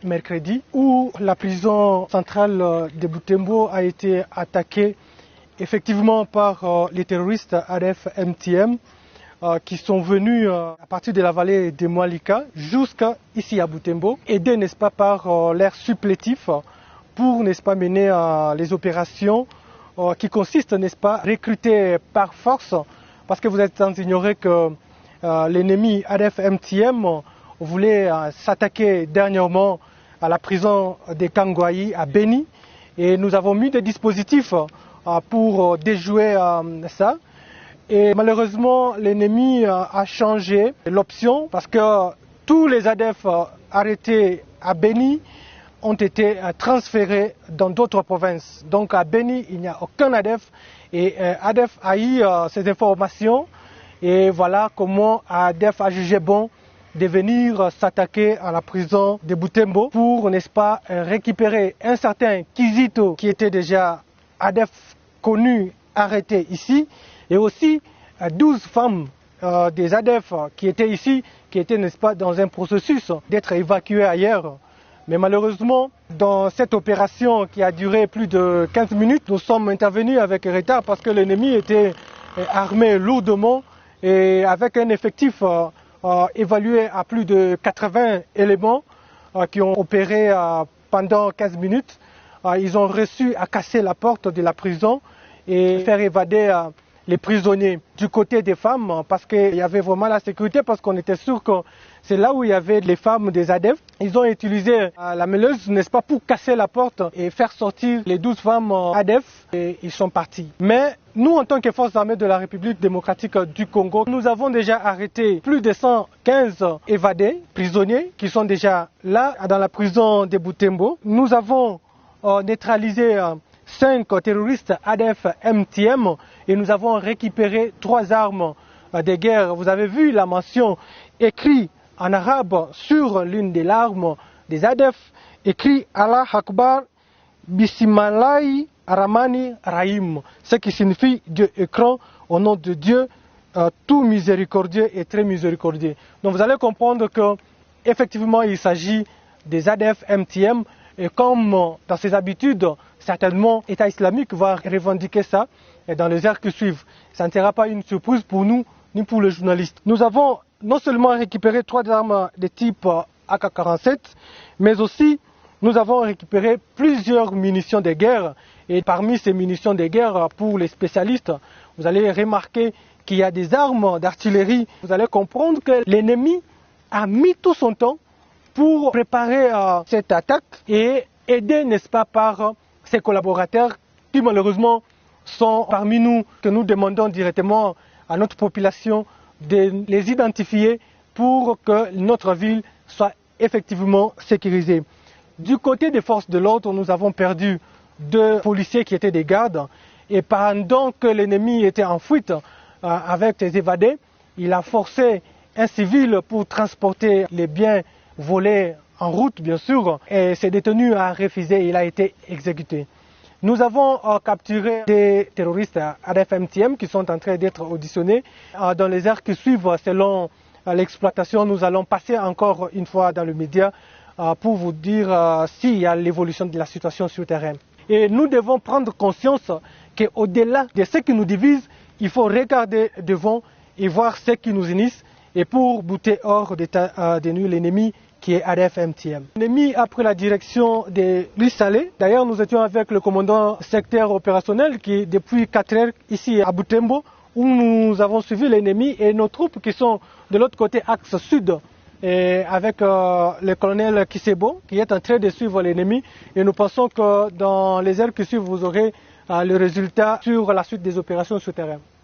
mercredi où la prison centrale de Butembo a été attaquée effectivement par les terroristes ADF MTM qui sont venus à partir de la vallée de Mwalika jusqu'à ici à Butembo, aidés n'est-ce pas par l'air supplétif pour n'est-ce pas mener les opérations qui consistent n'est-ce pas recruter par force, parce que vous êtes sans ignorer que l'ennemi ADF MTM voulait s'attaquer dernièrement à la prison de Kangwayi à Beni, et nous avons mis des dispositifs pour déjouer ça. Et malheureusement, l'ennemi a changé l'option parce que tous les ADF arrêtés à Beni ont été transférés dans d'autres provinces. Donc à Beni, il n'y a aucun ADF, et ADF a eu ces informations, et voilà comment ADF a jugé bon de venir s'attaquer à la prison de Butembo pour, n'est-ce pas, récupérer un certain Kizito qui était déjà ADF connu, arrêté ici, et aussi 12 femmes des ADF qui étaient ici, qui étaient, n'est-ce pas, dans un processus d'être évacuées ailleurs. Mais malheureusement, dans cette opération qui a duré plus de 15 minutes, nous sommes intervenus avec retard parce que l'ennemi était armé lourdement et avec un effectif évalué à plus de 80 éléments qui ont opéré pendant 15 minutes. Ils ont réussi à casser la porte de la prison et faire évader les prisonniers. Du côté des femmes, parce qu'il y avait vraiment la sécurité, parce qu'on était sûr que c'est là où il y avait les femmes des ADF. Ils ont utilisé la mêleuse, n'est-ce pas, pour casser la porte et faire sortir les 12 femmes ADF, et ils sont partis. Mais nous, en tant que forces armées de la République démocratique du Congo, nous avons déjà arrêté plus de 115 évadés, prisonniers, qui sont déjà là, dans la prison de Butembo. Nous avons neutralisé 5 terroristes ADF MTM et nous avons récupéré 3 armes de guerre. Vous avez vu la mention écrite en arabe sur l'une des armes des ADF, écrit Allah Akbar Bismillah Rahmani Rahim, ce qui signifie Dieu est grand, au nom de Dieu, tout miséricordieux et très miséricordieux. Donc vous allez comprendre que effectivement il s'agit des ADF MTM, et comme dans ses habitudes, certainement l'État islamique va revendiquer ça dans les heures qui suivent. Ça ne sera pas une surprise pour nous ni pour les journalistes. Nous avons non seulement récupéré 3 armes de type AK-47, mais aussi nous avons récupéré plusieurs munitions de guerre. Et parmi ces munitions de guerre, pour les spécialistes, vous allez remarquer qu'il y a des armes d'artillerie. Vous allez comprendre que l'ennemi a mis tout son temps pour préparer cette attaque et aider, n'est-ce pas, par ses collaborateurs qui malheureusement sont parmi nous, que nous demandons directement à notre population de les identifier pour que notre ville soit effectivement sécurisée. Du côté des forces de l'ordre, nous avons perdu 2 policiers qui étaient des gardes, et pendant que l'ennemi était en fuite avec ses évadés, il a forcé un civil pour transporter les biens volés en route, bien sûr, et ce détenu a refusé, il a été exécuté. Nous avons capturé des terroristes ADF MTM qui sont en train d'être auditionnés. Dans les heures qui suivent, selon l'exploitation, nous allons passer encore une fois dans le média pour vous dire s'il y a l'évolution de la situation sur le terrain. Et nous devons prendre conscience qu'au-delà de ce qui nous divise, il faut regarder devant et voir ce qui nous unisse, et pour bouter hors d'état de nuit l'ennemi qui est ADF MTM. L'ennemi a pris la direction de l'Issalé. D'ailleurs, nous étions avec le commandant secteur opérationnel qui, depuis 4 heures, ici à Butembo, où nous avons suivi l'ennemi et nos troupes qui sont de l'autre côté, axe sud, et avec le colonel Kisebo, qui est en train de suivre l'ennemi. Et nous pensons que dans les heures qui suivent, vous aurez le résultat sur la suite des opérations sur terrain.